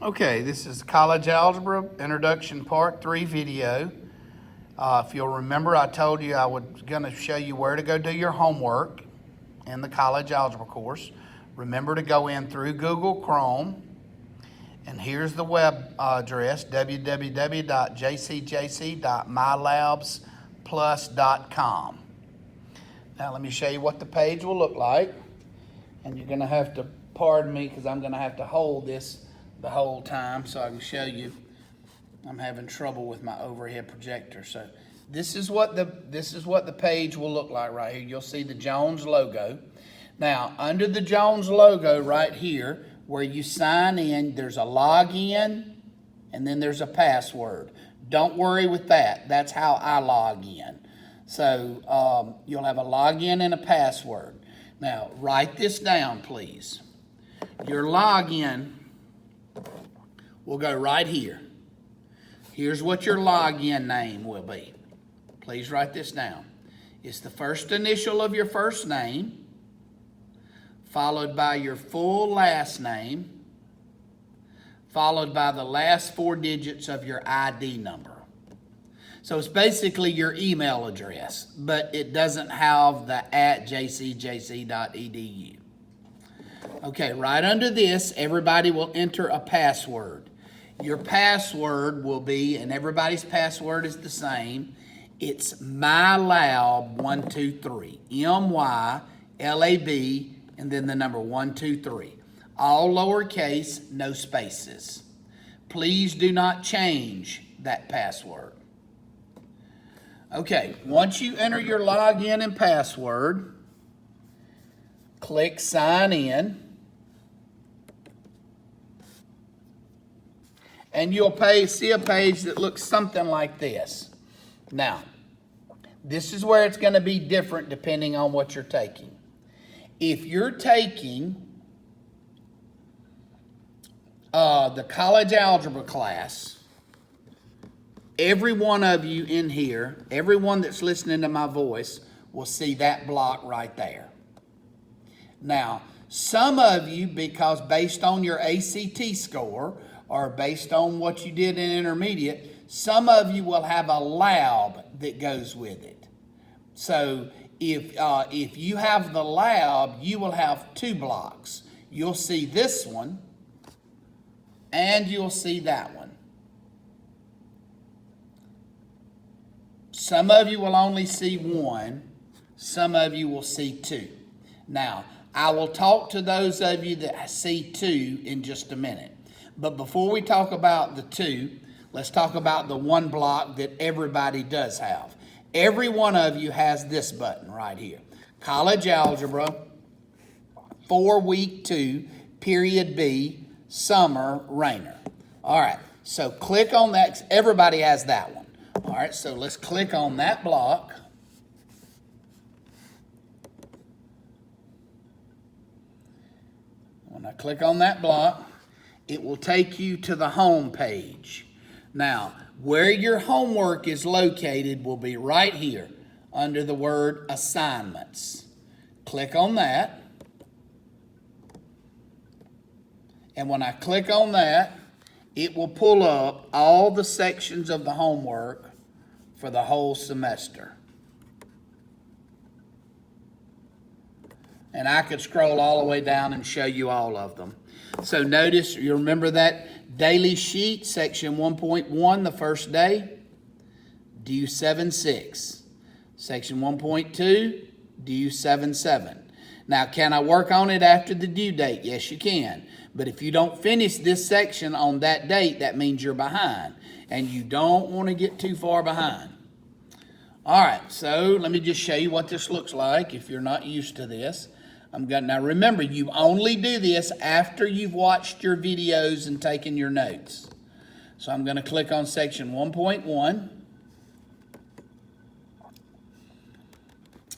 Okay, this is College Algebra Introduction Part 3 video. If you'll remember, I told you I was going to show you where to go do your homework in the College Algebra course. Remember to go in through Google Chrome. And here's the web address, www.jcjc.mylabsplus.com. Now let me show you what the page will look like. And you're going to have to pardon me because I'm going to have to hold this the whole time so I can show you. I'm having trouble with my overhead projector. So this is what the page will look like right here. You'll see the Jones logo. Now under the Jones logo right here where you sign in, there's a login and then there's a password. Don't worry with that. That's how I log in. So you'll have a login and a password. Now write this down, please. Your login will go right here. Here's what your login name will be. Please write this down. It's the first initial of your first name, followed by your full last name, followed by the last 4 digits of your ID number. So it's basically your email address, but it doesn't have the @jcjc.edu. Okay, right under this, everybody will enter a password. Your password will be, and everybody's password is the same, it's MyLab123. MYLAB, and then the number 123. All lowercase, no spaces. Please do not change that password. Okay, once you enter your login and password, click sign in. And you'll see a page that looks something like this. Now, this is where it's going to be different depending on what you're taking. If you're taking the college algebra class, every one of you in here, everyone that's listening to my voice, will see that block right there. Now, some of you, because based on your ACT score, or based on what you did in intermediate, some of you will have a lab that goes with it. So if you have the lab, you will have 2 blocks. You'll see this one, and you'll see that one. Some of you will only see 1. Some of you will see 2. Now, I will talk to those of you that see 2 in just a minute. But before we talk about the 2, let's talk about the 1 block that everybody does have. Every one of you has this button right here. College Algebra, 4 Week 2, Period B, Summer, Rainer. All right, so click on that. Everybody has that one. All right, so let's click on that block. When I click on that block, it will take you to the home page. Now, where your homework is located will be right here under the word assignments. Click on that. And when I click on that, it will pull up all the sections of the homework for the whole semester. And I could scroll all the way down and show you all of them. So notice, you remember that daily sheet, section 1.1, the first day, due 7-6. Section 1.2, due 7-7. Now, can I work on it after the due date? Yes, you can. But if you don't finish this section on that date, that means you're behind. And you don't want to get too far behind. All right, so let me just show you what this looks like if you're not used to this. Now remember, you only do this after you've watched your videos and taken your notes. So I'm going to click on section 1.1.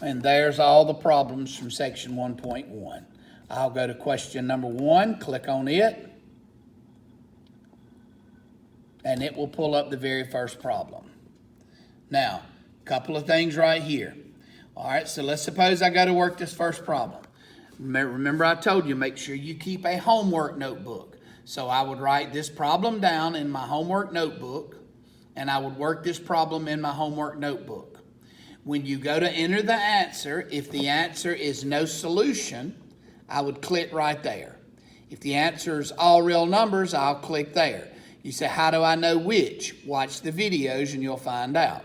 And there's all the problems from section 1.1. I'll go to question number 1, click on it. And it will pull up the very first problem. Now, a couple of things right here. All right, so let's suppose I go to work this first problem. Remember I told you, make sure you keep a homework notebook. So I would write this problem down in my homework notebook, and I would work this problem in my homework notebook. When you go to enter the answer, if the answer is no solution, I would click right there. If the answer is all real numbers, I'll click there. You say, how do I know which? Watch the videos and you'll find out.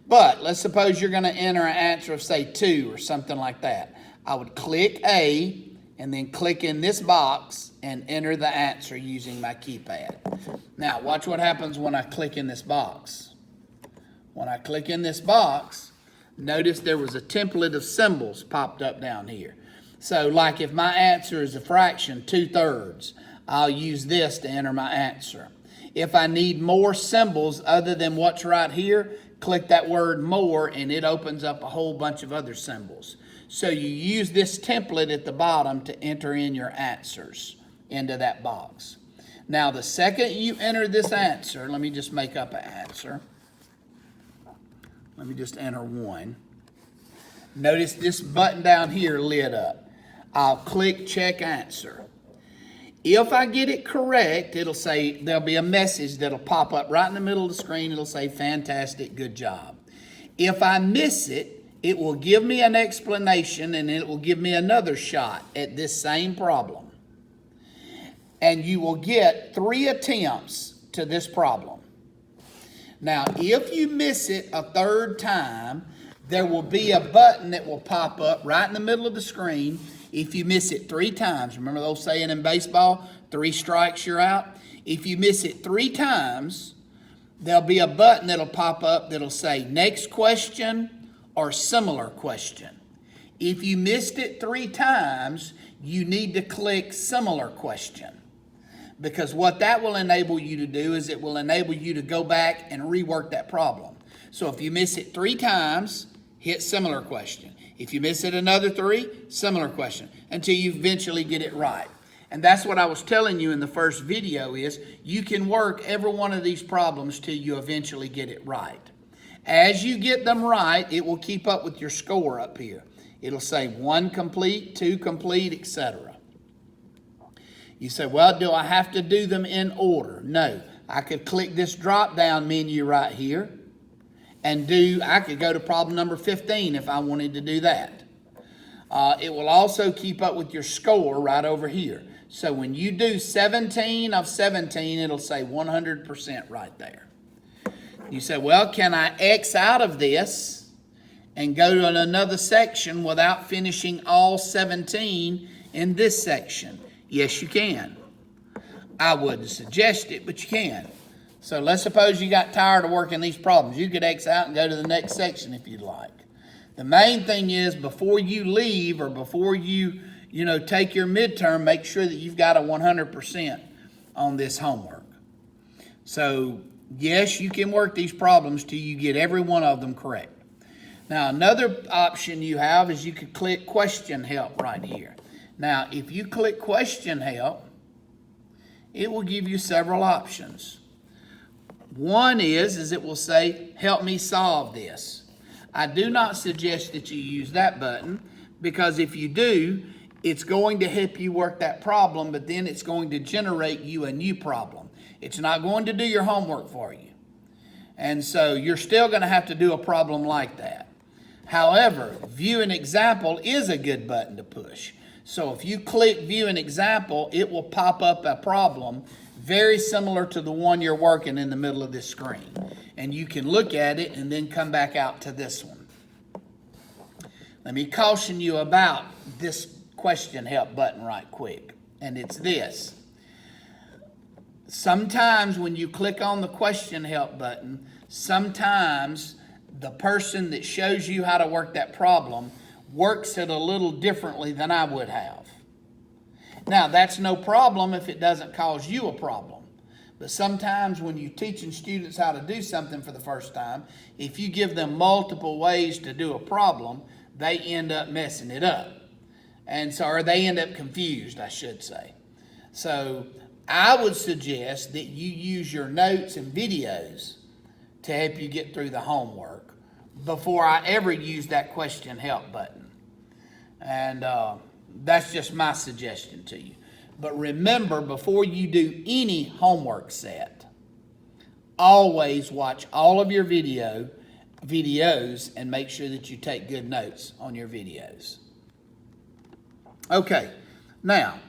But let's suppose you're going to enter an answer of, say, 2 or something like that. I would click A and then click in this box and enter the answer using my keypad. Now, watch what happens when I click in this box. When I click in this box, notice there was a template of symbols popped up down here. So, like if my answer is a fraction, 2/3, I'll use this to enter my answer. If I need more symbols other than what's right here, click that word more and it opens up a whole bunch of other symbols. So you use this template at the bottom to enter in your answers into that box. Now the second you enter this answer, let me just make up an answer. Let me just enter 1. Notice this button down here lit up. I'll click check answer. If I get it correct, it'll say, there'll be a message that'll pop up right in the middle of the screen. It'll say, fantastic, good job. If I miss it, it will give me an explanation and it will give me another shot at this same problem. And you will get 3 attempts to this problem. Now, if you miss it a 3rd time, there will be a button that will pop up right in the middle of the screen. If you miss it 3 times, remember those saying in baseball, 3 strikes, you're out? If you miss it 3 times, there'll be a button that'll pop up that'll say next question or similar question. If you missed it 3 times, you need to click similar question. Because what that will enable you to do is it will enable you to go back and rework that problem. So if you miss it 3 times, hit similar question. If you miss it another 3, similar question, until you eventually get it right. And that's what I was telling you in the first video is you can work every one of these problems till you eventually get it right. As you get them right, it will keep up with your score up here. It'll say 1 complete, 2 complete, etc. You say, well, do I have to do them in order? No. I could click this drop-down menu right here and I could go to problem number 15 if I wanted to do that. It will also keep up with your score right over here. So when you do 17 of 17, it'll say 100% right there. You say, well, can I X out of this and go to another section without finishing all 17 in this section? Yes, you can. I wouldn't suggest it, but you can. So let's suppose you got tired of working these problems. You could X out and go to the next section if you'd like. The main thing is before you leave or before you take your midterm, make sure that you've got a 100% on this homework. So yes, you can work these problems till you get every one of them correct. Now, another option you have is you could click question help right here. Now, if you click question help, it will give you several options. One is it will say, help me solve this. I do not suggest that you use that button because if you do, it's going to help you work that problem, but then it's going to generate you a new problem. It's not going to do your homework for you. And so you're still going to have to do a problem like that. However, view an example is a good button to push. So if you click view an example, it will pop up a problem very similar to the one you're working in the middle of this screen. And you can look at it and then come back out to this one. Let me caution you about this question help button right quick. And it's this. Sometimes when you click on the question help button, sometimes the person that shows you how to work that problem works it a little differently than I would have. Now, that's no problem if it doesn't cause you a problem. But sometimes when you're teaching students how to do something for the first time, if you give them multiple ways to do a problem, they end up messing it up. And so, or they end up confused, I should say. So I would suggest that you use your notes and videos to help you get through the homework before I ever use that question help button. And that's just my suggestion to you. But remember, before you do any homework set, always watch all of your videos and make sure that you take good notes on your videos. Okay, now,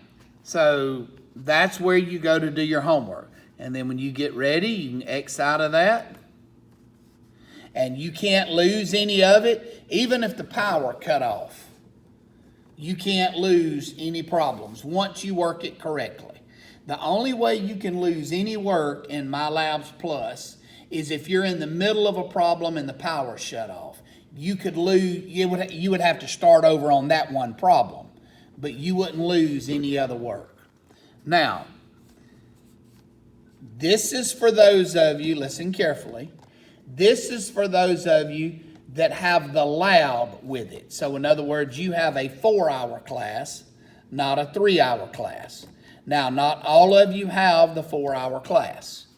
so that's where you go to do your homework. And then when you get ready, you can X out of that. And you can't lose any of it, even if the power cut off. You can't lose any problems once you work it correctly. The only way you can lose any work in My Labs Plus is if you're in the middle of a problem and the power shut off. You could lose, you would have to start over on that one problem, but you wouldn't lose any other work. Now, this is for those of you, listen carefully, this is for those of you that have the lab with it. So in other words, you have a 4-hour class, not a 3-hour class. Now, not all of you have the 4-hour class.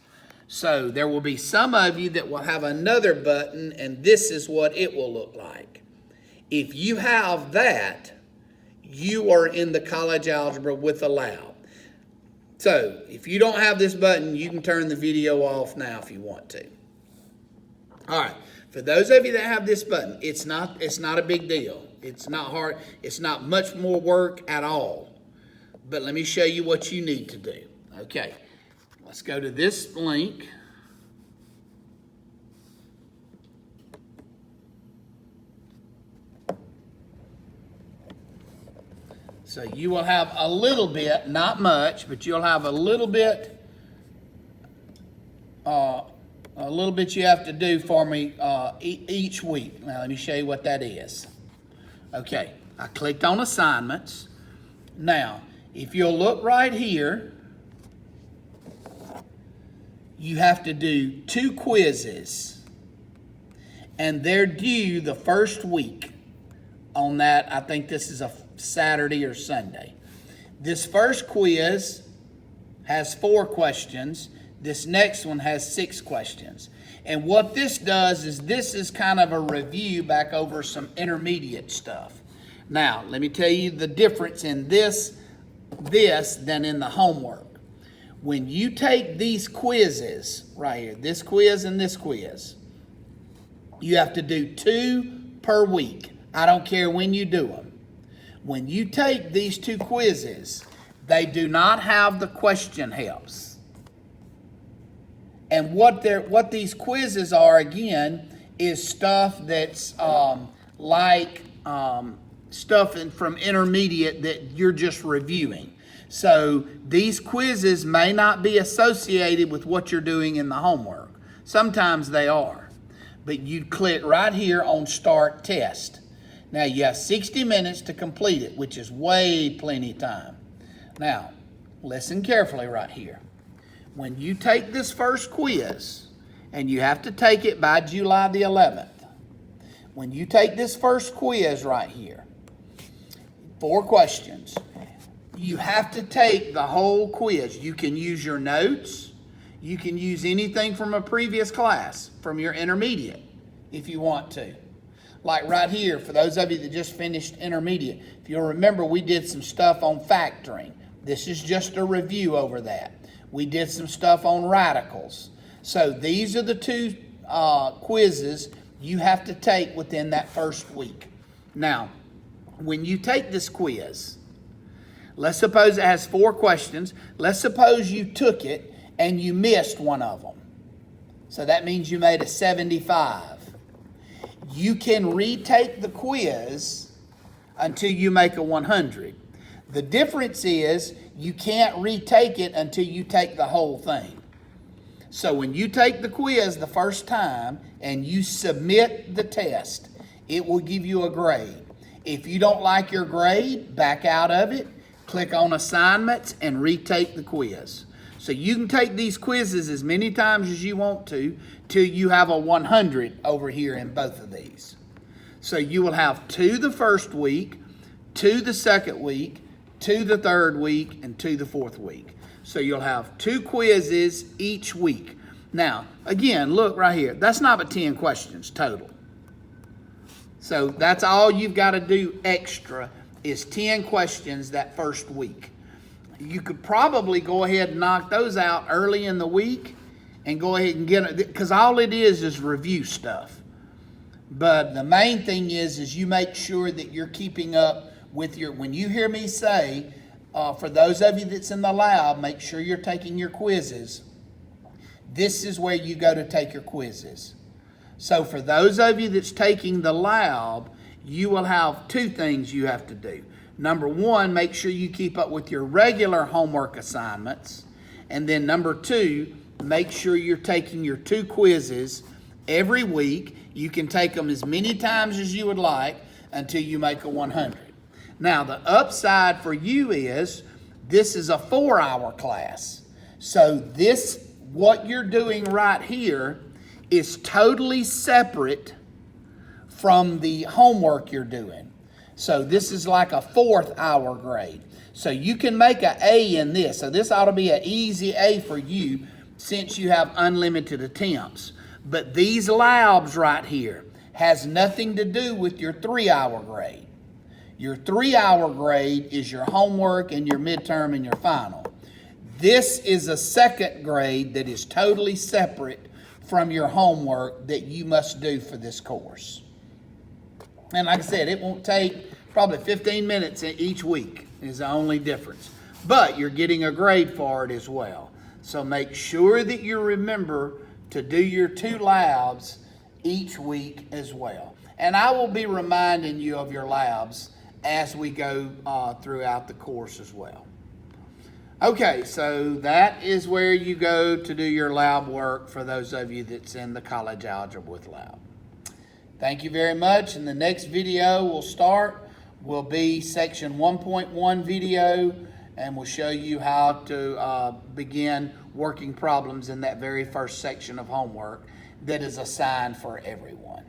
So there will be some of you that will have another button, and this is what it will look like. If you have that, you are in the college algebra with a lab. So if you don't have this button, you can turn the video off now if you want to. All right. For those of you that have this button, it's not a big deal. It's not hard. It's not much more work at all. But let me show you what you need to do. Okay, let's go to this link. So you will have a little bit, not much, but you'll have a little bit you have to do for me each week. Now, let me show you what that is. Okay, I clicked on assignments. Now, if you'll look right here, you have to do 2 quizzes, and they're due the first week on that. I think this is a Saturday or Sunday. This first quiz has 4 questions. This next one has 6 questions. And what this does is this is kind of a review back over some intermediate stuff. Now, let me tell you the difference in this than in the homework. When you take these quizzes right here, this quiz and this quiz, you have to do 2 per week. I don't care when you do them. When you take these 2 quizzes, they do not have the question helps. And what these quizzes are, again, is stuff that's stuff from intermediate that you're just reviewing. So these quizzes may not be associated with what you're doing in the homework. Sometimes they are. But you click right here on Start Test. Now you have 60 minutes to complete it, which is way plenty of time. Now, listen carefully right here. When you take this first quiz, and you have to take it by July the 11th, when you take this first quiz right here, 4 questions, you have to take the whole quiz. You can use your notes. You can use anything from a previous class, from your intermediate, if you want to. Like right here, for those of you that just finished intermediate, if you'll remember, we did some stuff on factoring. This is just a review over that. We did some stuff on radicals. So these are the 2 quizzes you have to take within that first week. Now, when you take this quiz, let's suppose it has 4 questions. Let's suppose you took it and you missed one of them. So that means you made a 75. You can retake the quiz until you make a 100. The difference is you can't retake it until you take the whole thing. So when you take the quiz the first time and you submit the test, it will give you a grade. If you don't like your grade, back out of it, click on assignments and retake the quiz. So you can take these quizzes as many times as you want to till you have a 100 over here in both of these. So you will have 2 the first week, 2 the second week, 2 the third week, and 2 the fourth week. So you'll have 2 quizzes each week. Now, again, look right here. That's not but 10 questions total. So that's all you've got to do extra is 10 questions that first week. you could probably go ahead and knock those out early in the week and go ahead and get it, because all it is review stuff. But the main thing is you make sure that you're keeping up with your, when you hear me say, for those of you that's in the lab, make sure you're taking your quizzes. This is where you go to take your quizzes. So for those of you that's taking the lab, you will have two things you have to do. Number one, make sure you keep up with your regular homework assignments. And then number two, make sure you're taking your 2 quizzes every week. You can take them as many times as you would like until you make a 100. Now, the upside for you is this is a 4-hour class. So this, what you're doing right here, is totally separate from the homework you're doing. So this is like a 4th hour grade. So you can make an A in this. So this ought to be an easy A for you since you have unlimited attempts. But these labs right here has nothing to do with your 3-hour grade. Your 3-hour grade is your homework and your midterm and your final. This is a 2nd grade that is totally separate from your homework that you must do for this course. And like I said, it won't take probably 15 minutes each week is the only difference. But you're getting a grade for it as well. So make sure that you remember to do your 2 labs each week as well. And I will be reminding you of your labs as we go throughout the course as well. Okay, so that is where you go to do your lab work for those of you that's in the college algebra with lab. Thank you very much. And the next video we'll start will be section 1.1 video, and we'll show you how to begin working problems in that very first section of homework that is assigned for everyone.